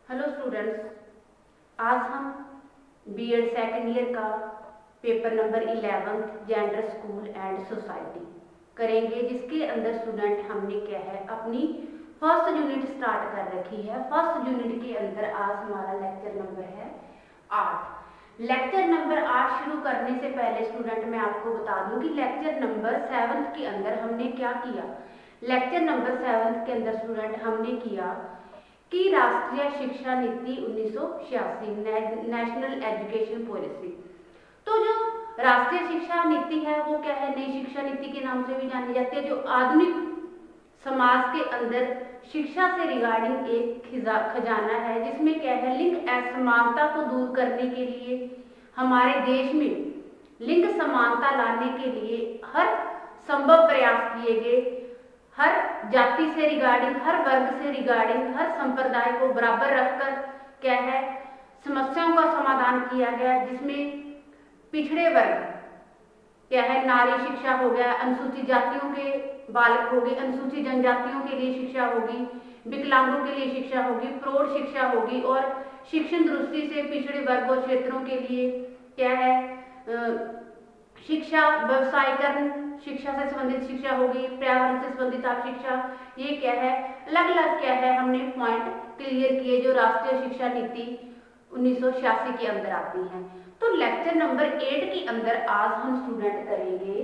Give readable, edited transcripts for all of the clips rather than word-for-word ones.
Hello students, आज हम BEd second year का paper number 11 gender school and society करेंगे, जिसके अंदर स्टूडेंट हमने क्या है अपनी फर्स्ट यूनिट स्टार्ट कर रखी है। फर्स्ट यूनिट के अंदर आज हमारा लेक्चर नंबर है 8। लेक्चर नंबर 8 शुरू करने से पहले स्टूडेंट मैं आपको बता दूं कि लेक्चर नंबर 7 के अंदर हमने क्या किया। लेक्चर नंबर 7 के अंदर स्टूडेंट हमने किया कि राष्ट्रीय शिक्षा नीति 1986 नेशनल एजुकेशन पॉलिसी। तो जो राष्ट्रीय शिक्षा नीति है वो क्या है, नई शिक्षा नीति के नाम से भी जानी जाती है, जो आधुनिक समाज के अंदर शिक्षा से रिगार्डिंग एक खजाना है, जिसमें क्या है लिंग असमानता को दूर करने के लिए हमारे देश में लिंग समानता लाने के लिए हर संभव प्रयास किए गए। हर जाति से रिगार्डिंग, हर वर्ग से रिगार्डिंग, हर संप्रदाय को बराबर रखकर क्या है समस्याओं का समाधान किया गया, जिसमें पिछड़े वर्ग क्या है नारी शिक्षा हो गया, अनुसूचित जातियों के बालक होगी, अनुसूचित जनजातियों के लिए शिक्षा होगी, विकलांगों के लिए शिक्षा होगी, प्रौढ़ शिक्षा होगी, और शिक्षण दृष्टि से पिछड़े वर्ग और क्षेत्रों के लिए क्या है शिक्षा, व्यवसायीकरण शिक्षा से संबंधित शिक्षा होगी, पर्यावरण से संबंधित आप शिक्षा, ये क्या है अलग अलग क्या है हमने पॉइंट क्लियर किए जो राष्ट्रीय शिक्षा नीति 1986 के अंदर आती हैं। तो लेक्चर नंबर 8 के अंदर आज हम स्टूडेंट करेंगे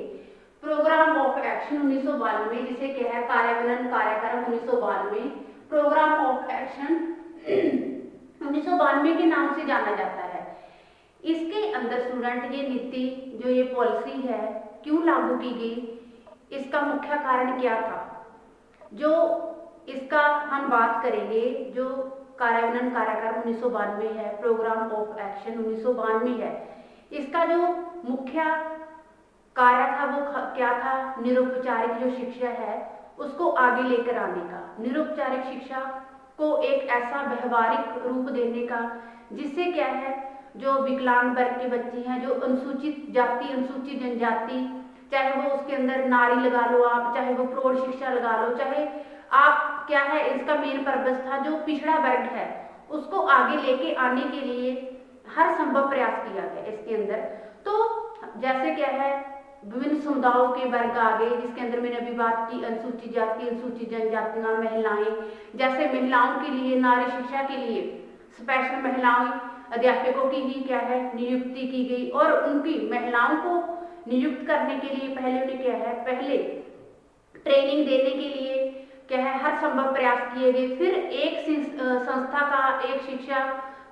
प्रोग्राम ऑफ एक्शन 1992, जिसे क्या है कार्यान्वयन कार्यक्रम 1992, प्रोग्राम ऑफ एक्शन 1992 के नाम से जाना जाता है। इसके अंदर स्टूडेंट ये नीति जो ये पॉलिसी है क्यों लागू की गई, इसका मुख्य कारण क्या था, जो इसका हम बात करेंगे। जो कार्यान्वयन कार्यक्रम 1992 है, प्रोग्राम ऑफ एक्शन 1992 है, इसका जो मुख्य कार्य था वो क्या था, निरौपचारिक जो शिक्षा है उसको आगे लेकर आने का, निरौपचारिक शिक्षा को एक ऐसा व्यवहारिक रूप देने का जिससे क्या है जो विकलांग वर्ग के बच्चे हैं, जो अनुसूचित जाति, अनुसूचित जनजाति, चाहे वो उसके अंदर नारी लगा लो आप, चाहे वो प्रौढ़ शिक्षा लगा लो, चाहे आप क्या है इसका मेन पर्पस था जो पिछड़ा वर्ग है उसको आगे लेके आने के लिए हर संभव प्रयास किया गया इसके अंदर। तो जैसे क्या है विभिन्न समुदायों के वर्ग आ गए, जिसके अंदर मैंने अभी बात की अनुसूचित जाति, अनुसूचित जनजातियां, महिलाएं, जैसे महिलाओं के लिए नारी शिक्षा के लिए स्पेशल महिलाएं अध्यापकों की भी क्या है नियुक्ति की गई, और उनकी महिलाओं को नियुक्त करने के लिए पहले उन्हें क्या है पहले ट्रेनिंग देने के लिए क्या है हर संभव प्रयास किए गए। फिर एक संस्था का, एक शिक्षा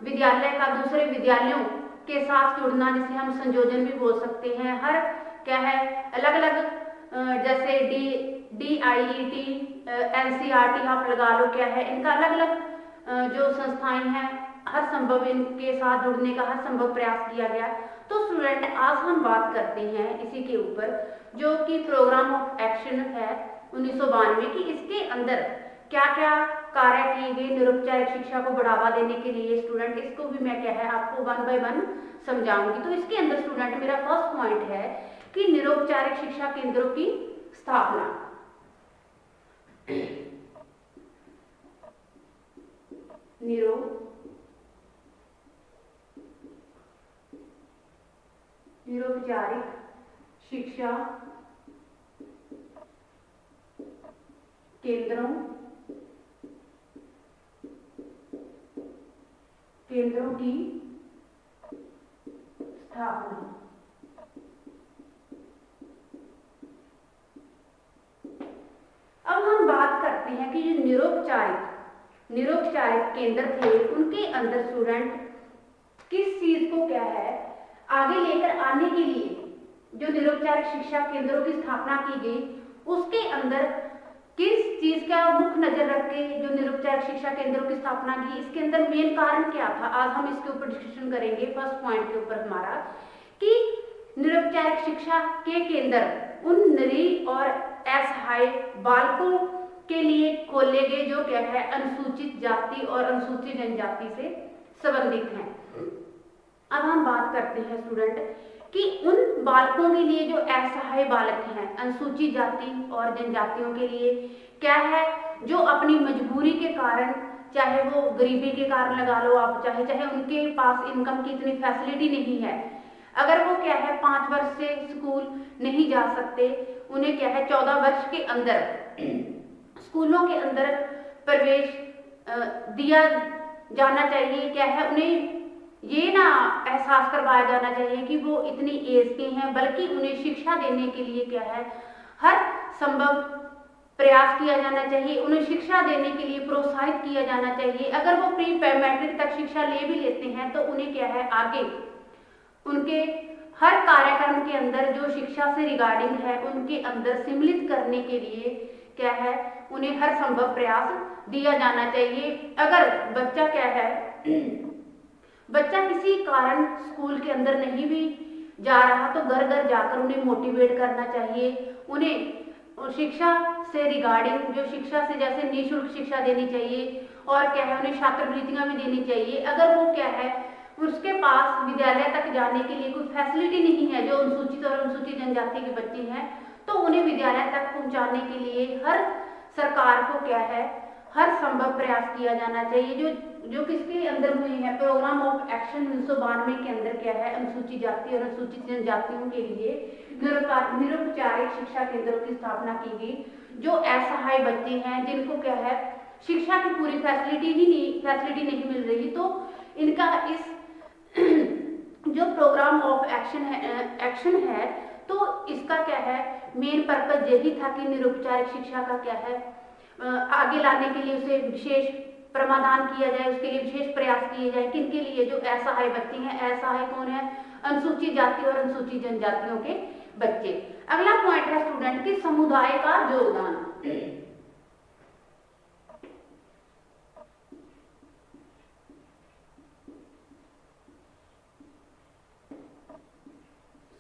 विद्यालय का दूसरे विद्यालयों के साथ जुड़ना, जिसे हम संयोजन भी बोल सकते हैं। हर क्या है अलग अलग जैसे DIET, NCERT आप लगा लो, क्या है इनका अलग अलग जो संस्थाएं हैं हर संभव इनके साथ जुड़ने का हर संभव प्रयास किया गया। तो स्टूडेंट आज हम बात करते हैं इसी के ऊपर जो कि प्रोग्राम ऑफ एक्शन है 1992 की, इसके अंदर क्या क्या कार्य किए गए निरौपचारिक शिक्षा को बढ़ावा देने के लिए। स्टूडेंट इसको भी मैं क्या है आपको 1 by 1 समझाऊंगी। तो इसके अंदर स्टूडेंट मेरा फर्स्ट पॉइंट है कि निरौपचारिक शिक्षा केंद्रों की स्थापना। निरौपचारिक शिक्षा केंद्रों की स्थापना। अब हम बात करते हैं कि जो निरौपचारिक केंद्र थे उनके अंदर स्टूडेंट किस चीज को क्या है आगे लेकर आने के लिए जो निरौपचारिक शिक्षा केंद्रों की स्थापना की गई, उसके अंदर किस चीज का मुख्य नजर रख के जो निरौपचारिक शिक्षा केंद्रों की स्थापना की, इसके अंदर मेन कारण क्या था, आज हम इसके ऊपर डिस्कशन करेंगे। फर्स्ट पॉइंट के ऊपर हमारा कि निरौपचारिक शिक्षा के केंद्र उन नरी और असहाय बालकों के लिए खोले गए जो क्या है अनुसूचित जाति और अनुसूचित जनजाति से संबंधित हैं। अब हम बात करते हैं स्टूडेंट कि उन बालकों के लिए जो असहाय बालक हैं अनुसूचित जाति और जनजातियों के लिए क्या है जो अपनी मजबूरी के कारण, चाहे वो गरीबी के कारण लगा लो आप, चाहे उनके पास इनकम की इतनी फैसिलिटी नहीं है, अगर वो क्या है 5 वर्ष से स्कूल नहीं जा सकते, उन्हें क्या है 14 वर्ष के अंदर स्कूलों के अंदर प्रवेश दिया जाना चाहिए। क्या है, उन्हें ये ना एहसास करवाया जाना चाहिए कि वो इतनी एज के हैं, बल्कि उन्हें शिक्षा देने के लिए क्या है हर संभव प्रयास किया जाना चाहिए। उन्हें शिक्षा देने के लिए प्रोत्साहित किया जाना चाहिए। अगर वो प्री मैट्रिक तक शिक्षा ले भी लेते हैं तो उन्हें क्या है आगे उनके हर कार्यक्रम के अंदर जो शिक्षा से रिगार्डिंग है उनके अंदर सम्मिलित करने के लिए क्या है उन्हें हर संभव प्रयास दिया जाना चाहिए। अगर बच्चा क्या है बच्चा किसी कारण स्कूल के अंदर नहीं भी जा रहा तो घर घर जाकर उन्हें मोटिवेट करना चाहिए। उन्हें शिक्षा से रिगार्डिंग जो शिक्षा से जैसे निःशुल्क शिक्षा देनी चाहिए और क्या है उन्हें छात्रवृत्तियां भी देनी चाहिए। अगर वो क्या है उसके पास विद्यालय तक जाने के लिए कोई फैसिलिटी नहीं है, जो अनुसूचित और अनुसूचित जनजाति के बच्चे हैं, तो उन्हें विद्यालय तक पहुंचाने के लिए हर सरकार को क्या है हर संभव प्रयास किया जाना चाहिए। जो किसके अंदर हुई है प्रोग्राम ऑफ एक्शन 1992 के अंदर क्या है अनुसूचित जाति और अनुसूचित जनजातियों के लिए निरौपचारिक शिक्षा केंद्रों की स्थापना की गई। जो असहाय बच्चे हैं जिनको क्या है शिक्षा की पूरी फैसिलिटी नहीं मिल रही, तो इनका इस जो प्रोग्राम ऑफ एक्शन है तो इसका क्या है मेन पर्पज यही था कि निरौपचारिक शिक्षा का क्या है आगे लाने के लिए उसे विशेष प्रावधान किया जाए, उसके लिए विशेष प्रयास किए जाए। किनके लिए? जो असहाय बच्चे हैं। असहाय कौन है? अनुसूचित जाति और अनुसूचित जनजातियों के बच्चे। अगला पॉइंट है स्टूडेंट की समुदाय का योगदान।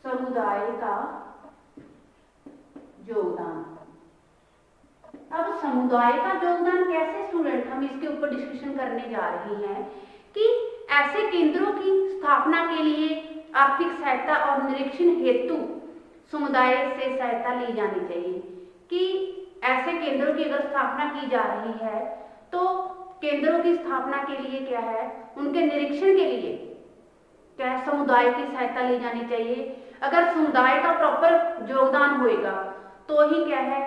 समुदाय का योगदान। अब समुदाय का योगदान कैसे स्टूडेंट, हम इसके ऊपर डिस्कशन करने जा रहे हैं कि ऐसे केंद्रों की स्थापना के लिए आर्थिक सहायता और निरीक्षण हेतु समुदाय से सहायता ली जानी चाहिए। कि ऐसे केंद्रों की अगर स्थापना की जा रही है तो केंद्रों की स्थापना के लिए क्या है उनके निरीक्षण के लिए क्या है समुदाय की सहायता ली जानी चाहिए। अगर समुदाय का प्रॉपर योगदान होएगा तो ही क्या है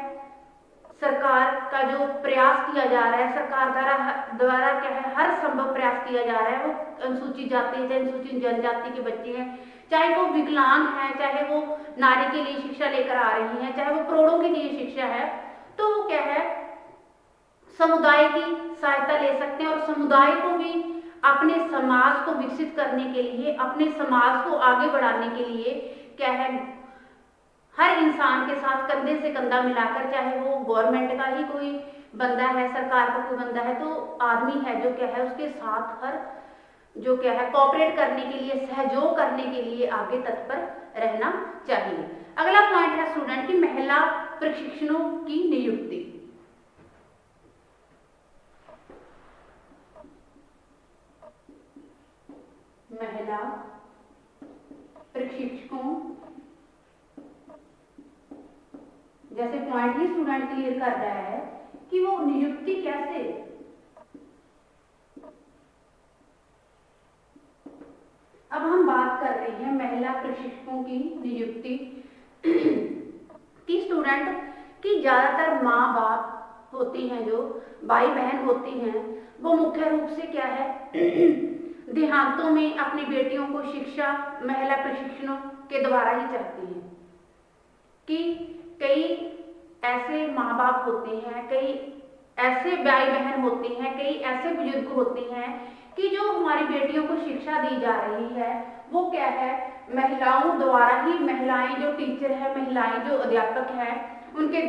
सरकार का जो प्रयास किया जा रहा है, सरकार द्वारा क्या है हर संभव प्रयास किया जा रहा है। वो अनुसूचित जाति चाहे अनुसूचित जनजाति के बच्चे हैं, चाहे वो विकलांग हैं, चाहे वो नारी के लिए शिक्षा लेकर आ रही हैं, चाहे वो प्रौढ़ों के लिए शिक्षा है, तो वो क्या है समुदाय की सहायता ले सकते हैं। और समुदाय को भी अपने समाज को विकसित करने के लिए, अपने समाज को आगे बढ़ाने के लिए क्या है हर इंसान के साथ कंधे से कंधा मिलाकर, चाहे वो गवर्नमेंट का ही कोई बंदा है, सरकार का कोई बंदा है, तो आदमी है जो क्या है उसके साथ हर जो क्या है कोऑपरेट करने के लिए, सहयोग करने के लिए आगे तत्पर रहना चाहिए। अगला पॉइंट है स्टूडेंट की महिला प्रशिक्षणों की नियुक्ति। महिला प्रशिक्षकों, जैसे पॉइंट ही स्टूडेंट क्लियर कर रहा है कि वो नियुक्ति कैसे, अब हम बात कर रहे हैं महिला प्रशिक्षकों की नियुक्ति की स्टूडेंट की ज्यादातर माँ बाप होती हैं, जो भाई बहन होती हैं, वो मुख्य रूप से क्या है देहांतों में अपनी बेटियों को शिक्षा महिला प्रशिक्षणों के द्वारा ही चाहती हैं। कि कई ऐसे माँ बाप होते हैं, कई ऐसे भाई बहन होते हैं, कई ऐसे बुजुर्ग होते हैं कि जो हमारी बेटियों को शिक्षा दी जा रही है वो क्या है महिलाओं द्वारा ही, महिलाएं जो टीचर है, महिलाएं जो अध्यापक हैं उनके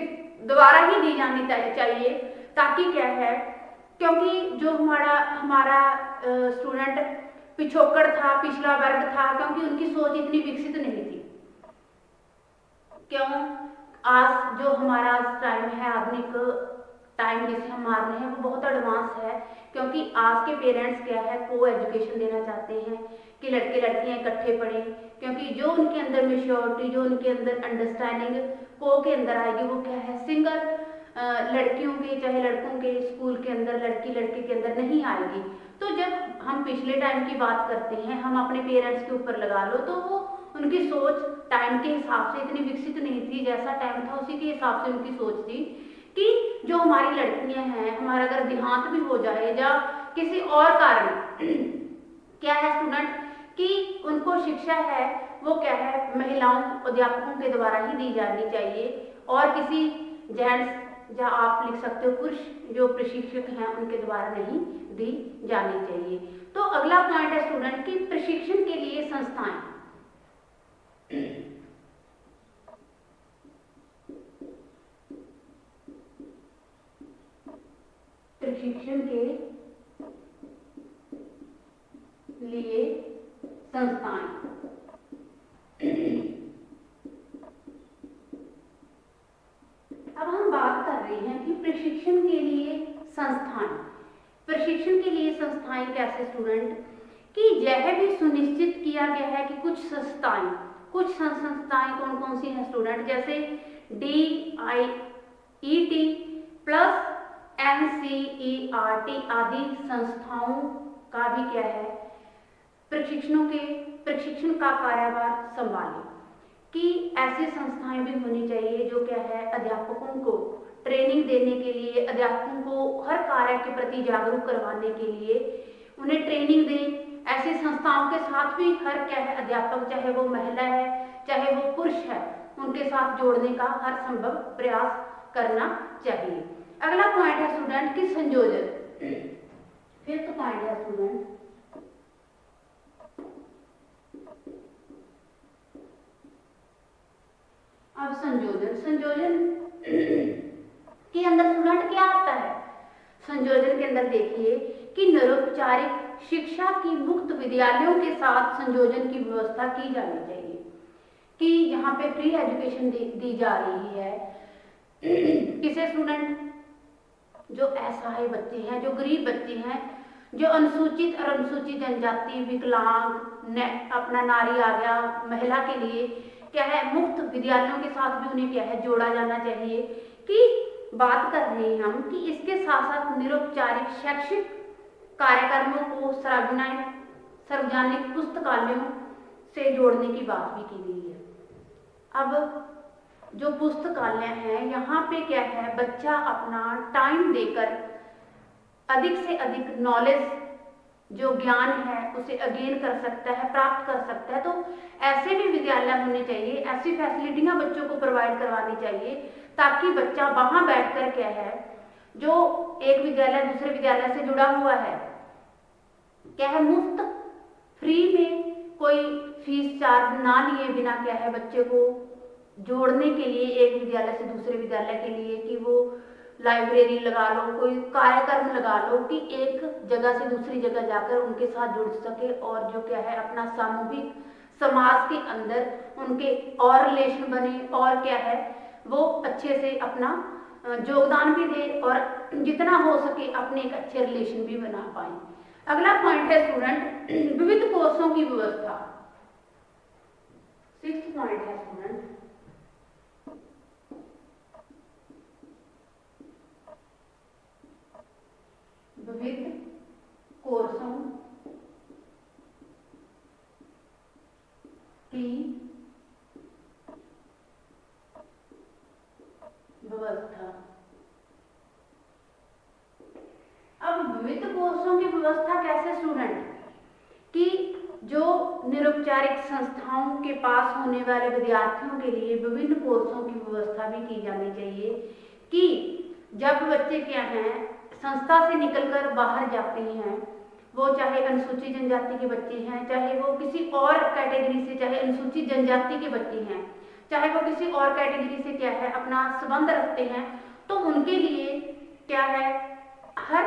द्वारा ही दी जानी चाहिए। ताकि क्या है क्योंकि जो हमारा स्टूडेंट पिछोकड़ था, पिछड़ा वर्ग था, क्योंकि उनकी सोच इतनी विकसित नहीं थी। क्यों? आज जो हमारा टाइम है, आधुनिक टाइम जिसे हम मान रहे हैं, वो बहुत एडवांस है। क्योंकि आज के पेरेंट्स क्या है को एजुकेशन देना चाहते हैं कि लड़के लड़कियां इकट्ठे पढ़ें, क्योंकि जो उनके अंदर मेच्योरिटी, जो उनके अंदर अंडरस्टैंडिंग को के अंदर आएगी वो क्या है सिंगल लड़कियों के चाहे लड़कों के स्कूल के अंदर लड़की लड़के के अंदर नहीं आएगी। तो जब हम पिछले टाइम की बात करते हैं, हम अपने पेरेंट्स के ऊपर लगा लो, तो वो उनकी सोच टाइम के हिसाब से इतनी विकसित नहीं थी। जैसा टाइम था उसी के हिसाब से उनकी सोच थी कि जो हमारी लड़कियां हैं, हमारा अगर देहांत भी हो जाए या किसी और कारण क्या है स्टूडेंट कि उनको शिक्षा है वो क्या है महिलाओं अध्यापकों के द्वारा ही दी जानी चाहिए, और किसी जेंट्स या आप लिख सकते हो पुरुष जो प्रशिक्षक हैं उनके द्वारा नहीं दी जानी चाहिए। तो अगला पॉइंट है स्टूडेंट की प्रशिक्षण के लिए संस्थाएं। प्रशिक्षण के लिए संस्थाएं। अब हम बात कर रहे हैं कि प्रशिक्षण के लिए संस्थाएं। प्रशिक्षण के लिए संस्थाएं कैसे स्टूडेंट कि यह भी सुनिश्चित किया गया है कि कुछ संस्थाएं कौन कौन सी हैं स्टूडेंट, जैसे DIET प्लस NCERT आदि संस्थाओं का भी क्या है प्रशिक्षण का कार्यभार संभाले। कि ऐसी संस्थाएं भी होनी चाहिए जो क्या है अध्यापकों को ट्रेनिंग देने के लिए, अध्यापकों को हर कार्य के प्रति जागरूक करवाने के लिए उन्हें ट्रेनिंग दें। ऐसी संस्थाओं के साथ भी हर क्या है अध्यापक, चाहे वो महिला है चाहे वो पुरुष है, उनके साथ जोड़ने का हर संभव प्रयास करना चाहिए। अगला पॉइंट है स्टूडेंट की संयोजन। फिफ्थ पॉइंट है स्टूडेंट अब संयोजन के अंदर स्टूडेंट क्या आता है। संयोजन के अंदर देखिए कि निरौपचारिक शिक्षा की मुक्त विद्यालयों के साथ संयोजन की व्यवस्था की जानी चाहिए। कि यहाँ पे फ्री एजुकेशन दी जा रही है किसे स्टूडेंट, जो असहाय बच्चे हैं, जो गरीब बच्चे हैं, जो अनुसूचित और अनुसूचित जनजाति, विकलांग, अपना नारी आ गया, महिला के लिए क्या है मुक्त विद्यालयों के साथ भी उन्हें क्या है जोड़ा जाना चाहिए। कि बात कर रहे हैं हम कि इसके साथ साथ निरौपचारिक शैक्षिक कार्यक्रमों को सार्वजनिक पुस्तकालयों से जोड़ने की बात भी की गई है। अब जो पुस्तकालय है यहाँ पे क्या है बच्चा अपना टाइम देकर अधिक से अधिक नॉलेज जो ज्ञान है उसे अगेन कर सकता है, प्राप्त कर सकता है। तो ऐसे भी विद्यालय होने चाहिए, ऐसी फैसिलिटियां बच्चों को प्रोवाइड करवानी चाहिए ताकि बच्चा वहां बैठकर क्या है जो एक विद्यालय दूसरे विद्यालय से जुड़ा हुआ है क्या है मुफ्त फ्री में कोई फीस चार्ज ना लिए बिना क्या है बच्चे को जोड़ने के लिए एक विद्यालय से दूसरे विद्यालय के लिए, कि वो लाइब्रेरी लगा लो, कोई कार्यक्रम लगा लो कि एक जगह से दूसरी जगह जाकर उनके साथ जुड़ सके और जो क्या है अपना सामूहिक समाज के अंदर उनके और रिलेशन बने और क्या है वो अच्छे से अपना योगदान भी दे और जितना हो सके अपने एक अच्छे रिलेशन भी बना पाए। अगला पॉइंट है स्टूडेंट विविध कोर्सों की व्यवस्था। सिक्स्थ पॉइंट है स्टूडेंट विविध कोर्सों की व्यवस्था। अब विविध कोर्सों की व्यवस्था कैसे स्टूडेंट कि जो निरौपचारिक संस्थाओं के पास होने वाले विद्यार्थियों के लिए विभिन्न कोर्सों की व्यवस्था भी की जानी चाहिए। कि जब बच्चे क्या हैं संस्था से निकलकर बाहर जाते हैं, वो चाहे अनुसूचित जनजाति के बच्चे हैं, चाहे वो किसी और कैटेगरी से, चाहे अनुसूचित जनजाति के बच्चे हैं, चाहे वो किसी और कैटेगरी से क्या है अपना संबंध रखते हैं, तो उनके लिए क्या है हर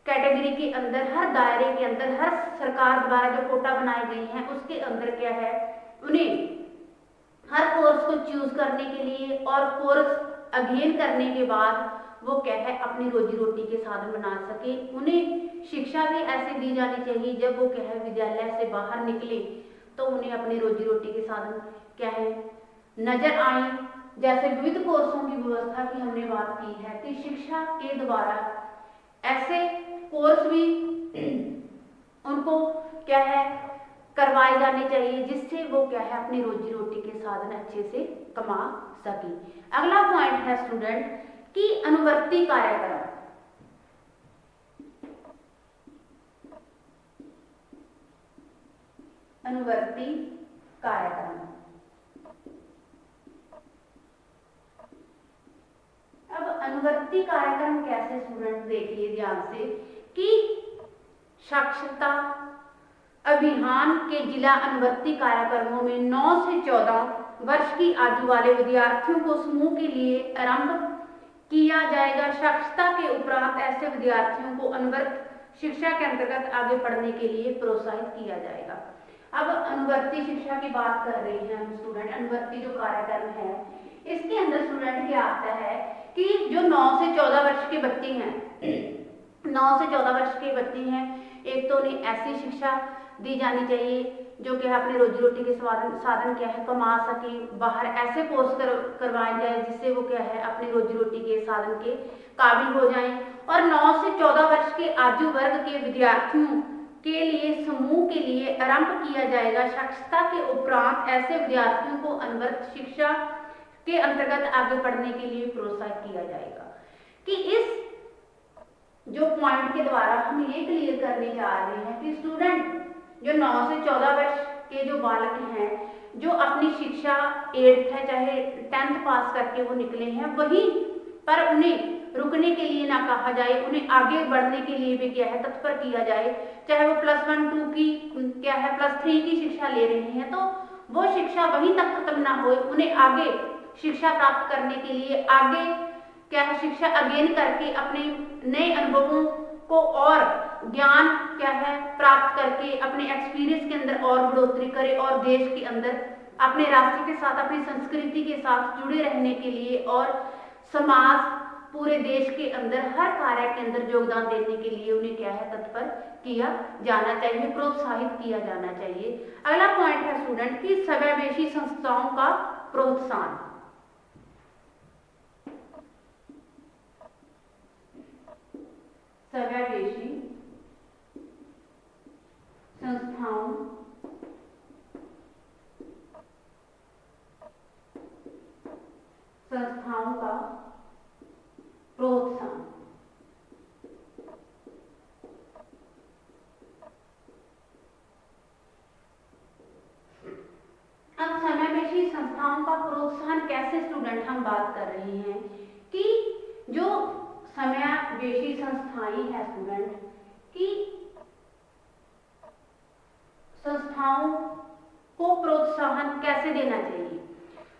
कैटेगरी के अंदर, हर दायरे के अंदर, हर सरकार द्वारा जो कोटा बनाए गए हैं उसके अंदर क्या है उन्हें हर कोर्स को चूज करने के लिए और कोर्स अध्ययन करने के बाद वो क्या है अपनी रोजी रोटी के साधन बना सके। उन्हें शिक्षा भी ऐसे दी जानी चाहिए जब वो क्या है विद्यालय से बाहर निकले तो उन्हें अपनी रोजी रोटी के साधन क्या है नजर आए जैसे विविध कोर्सों की व्यवस्था की हमने बात की है कि शिक्षा के द्वारा ऐसे कोर्स भी उनको क्या है करवाए जाने चाहिए जिससे वो क्या है अपनी रोजी रोटी के साधन अच्छे से कमा सके। अगला पॉइंट है स्टूडेंट कि अनुवर्ती कार्यक्रम। अनुवर्ती कार्यक्रम, अब अनुवर्ती कार्यक्रम कैसे स्टूडेंट देखिए ध्यान से कि साक्षरता अभियान के जिला अनुवर्ती कार्यक्रमों में 9 से 14 वर्ष की आयु वाले विद्यार्थियों को समूह के लिए आरंभ किया जाएगा। साक्षरता के उपरांत ऐसे विद्यार्थियों को अनुवर्त शिक्षा के अंतर्गत आगे पढ़ने के लिए प्रोत्साहित किया जाएगा। अब अनुवर्ती शिक्षा की बात कर रहे हैं हम स्टूडेंट। अनुवर्ती जो कार्यक्रम है इसके अंदर स्टूडेंट क्या आता है कि जो 9 से 14 वर्ष के बच्चे हैं 9 से 14 वर्ष के बच्चे हैं, एक तो उन्हें ऐसी शिक्षा दी जानी चाहिए जो कि अपने रोजी रोटी के साधन क्या है कमा सके। बाहर ऐसे कोर्स करवाए जाए जिससे वो क्या है अपनी रोजी रोटी के साधन के काबिल हो जाएं। और 9 से 14 वर्ष के आयु वर्ग के विद्यार्थियों के लिए समूह के लिए आरंभ किया जाएगा। साक्षरता के उपरांत ऐसे विद्यार्थियों को अनुवर्त शिक्षा के अंतर्गत आगे पढ़ने के लिए प्रोत्साहित किया जाएगा। कि इस जो पॉइंट के द्वारा हम ये क्लियर करने जा रहे हैं कि स्टूडेंट जो 9 से 14 वर्ष के जो बालक हैं जो अपनी शिक्षा 8th है चाहे 10th पास करके वो निकले हैं, वहीं पर उन्हें रुकने के लिए ना कहा जाए, उन्हें आगे बढ़ने के लिए भी क्या है तत्पर किया जाए। चाहे वो +1 2 की क्या है +3 की शिक्षा ले रहे हैं तो वो शिक्षा वहीं तक खत्म ना हो, उन्हें आगे शिक्षा प्राप्त करने के लिए आगे क्या है शिक्षा अगेन करके अपने नए अनुभवों को और ज्ञान क्या है प्राप्त करके अपने एक्सपीरियंस के अंदर और बढ़ोतरी करे और देश के अंदर अपने राष्ट्र के साथ अपनी संस्कृति के साथ जुड़े रहने के लिए और समाज पूरे देश के अंदर हर कार्य के अंदर योगदान देने के लिए उन्हें क्या है तत्पर किया जाना चाहिए, प्रोत्साहित किया जाना चाहिए। अगला पॉइंट है स्टूडेंट की समावेशी संस्थाओं का प्रोत्साहन। समावेशी संस्थाओं का प्रोत्साहन। अब समावेशी संस्थाओं का प्रोत्साहन कैसे स्टूडेंट हम बात कर रहे हैं कि जो समावेशी संस्थाएं है स्टूडेंट की संस्थाओं को प्रोत्साहन कैसे देना चाहिए।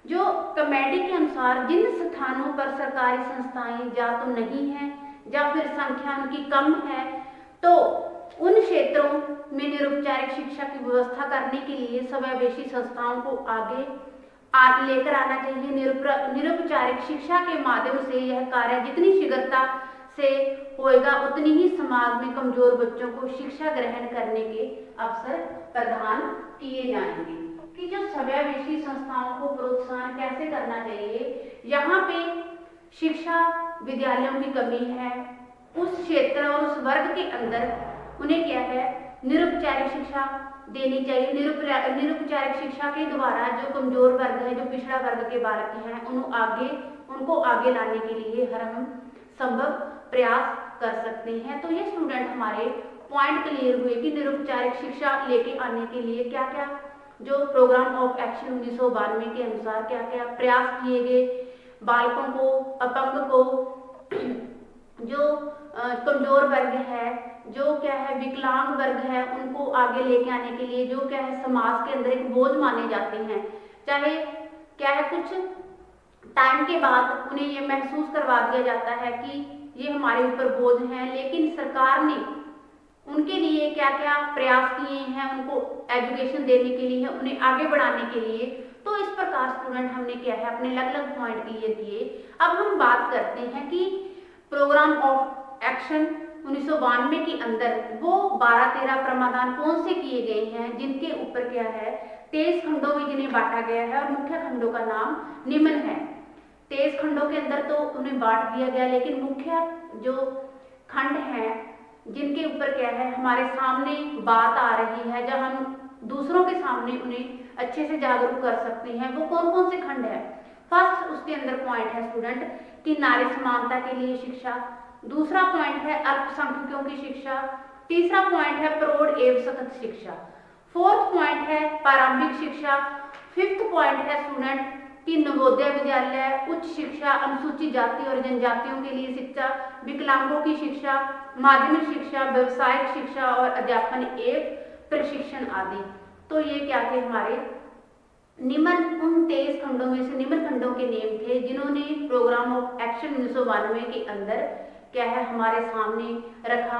जो कमेटी के अनुसार जिन स्थानों पर सरकारी संस्थाएं या तो नहीं है या फिर संख्या उनकी कम है तो उन क्षेत्रों में निरुपचारिक शिक्षा की व्यवस्था करने के लिए समावेशी संस्थाओं को आगे लेकर आना चाहिए। निरुपचारिक शिक्षा के माध्यम से यह कार्य जितनी शीघ्रता से होएगा उतनी ही समाज में कमजोर बच्चों को शिक्षा ग्रहण करने के अवसर प्रदान किए जाएंगे। कि जो समावेशी संस्थाओं को प्रोत्साहन कैसे करना चाहिए, यहाँ पे शिक्षा विद्यालयों की कमी है, उस क्षेत्र और उस वर्ग के अंदर उन्हें क्या है निरुपचारिक शिक्षा देनी चाहिए। निरुपचारिक शिक्षा के द्वारा जो कमजोर वर्ग है, जो पिछड़ा वर्ग के बालक हैं, उनको आगे लाने के लिए हर हम संभव प्रयास कर सकते हैं। तो ये स्टूडेंट हमारे पॉइंट क्लियर हुए कि निरुपचारिक शिक्षा लेके आने के लिए क्या क्या जो प्रोग्राम ऑफ एक्शन 1992 के अनुसार क्या क्या प्रयास किए गए। बालकों को, अपंग को, जो कमजोर वर्ग है, जो क्या है विकलांग वर्ग है, उनको आगे लेके आने के लिए जो क्या है समाज के अंदर एक बोझ माने जाते हैं, चाहे क्या है कुछ टाइम के बाद उन्हें ये महसूस करवा दिया जाता है कि ये हमारे ऊपर बोझ है, लेकिन सरकार ने उनके लिए क्या क्या प्रयास किए हैं, उनको एजुकेशन देने के लिए, उन्हें आगे बढ़ाने के लिए। तो इस प्रकार स्टूडेंट हमने क्या है अपने अलग अलग पॉइंट क्लियर किए। अब हम बात करते हैं कि प्रोग्राम ऑफ एक्शन 1992 के अंदर वो 12-13 प्रावधान कौन से किए गए हैं जिनके ऊपर क्या है 23 खंडों में जिन्हें बांटा गया है और मुख्य खंडों का नाम निम्न है। 23 खंडों के अंदर तो उन्हें बांट दिया गया, लेकिन मुख्य जो खंड हैं जिनके ऊपर क्या है हमारे सामने बात आ रही है, जब हम दूसरों के सामने उन्हें अच्छे से जागरूक कर सकते हैं, वो कौन कौन से खंड है। फर्स्ट उसके अंदर पॉइंट है स्टूडेंट कि नारी समानता के लिए शिक्षा, दूसरा पॉइंट है अल्पसंख्यकों की शिक्षा, तीसरा पॉइंट है प्रौढ़ एवं सतत शिक्षा, फोर्थ पॉइंट है प्रारंभिक शिक्षा, फिफ्थ पॉइंट है स्टूडेंट कि नवोदय विद्यालय, उच्च शिक्षा, अनुसूचित जाति और जनजातियों के लिए शिक्षा, विकलांगों की शिक्षा, माध्यमिक शिक्षा, व्यवसायिक शिक्षा और अध्यापन एवं प्रशिक्षण आदि। तो ये क्या थे हमारे निम्न, उन 23 खंडों में से निम्न खंडों के नेम थे जिन्होंने प्रोग्राम ऑफ एक्शन 1992 के अंदर क्या है हमारे सामने रखा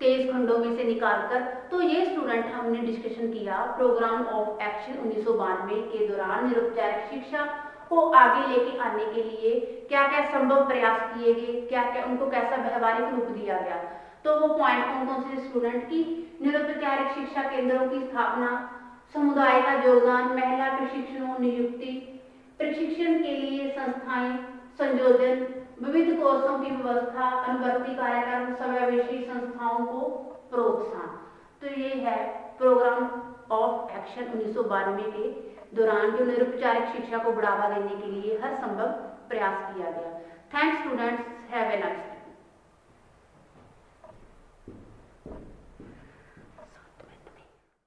23 खंडों में से निकालकर। तो ये स्टूडेंट हमने डिस्कशन किया प्रोग्राम ऑफ एक्शन 1992 के दौरान निरुपचारिक शिक्षा को आगे लेके आने के लिए क्या क्या संभव प्रयास किए गए, क्या क्या उनको कैसा व्यवहारिक रूप दिया गया। तो वो पॉइंट कौन कौन से स्टूडेंट की निरुपचारिक शिक्षा केंद्रों की स्थापना, समुदाय का योगदान, महिला प्रशिक्षणों नियुक्ति, प्रशिक्षण के लिए संस्थाएं, संयोजन, विविध कोर्सों की व्यवस्था, अनुवर्ती कार्यक्रम, समावेशी संस्थाओं को प्रोत्साहन। तो ये है प्रोग्राम ऑफ एक्शन 1992 के दौरान जो निरुपचारिक शिक्षा को बढ़ावा देने के लिए हर संभव प्रयास किया गया। Thanks students, have a nice day.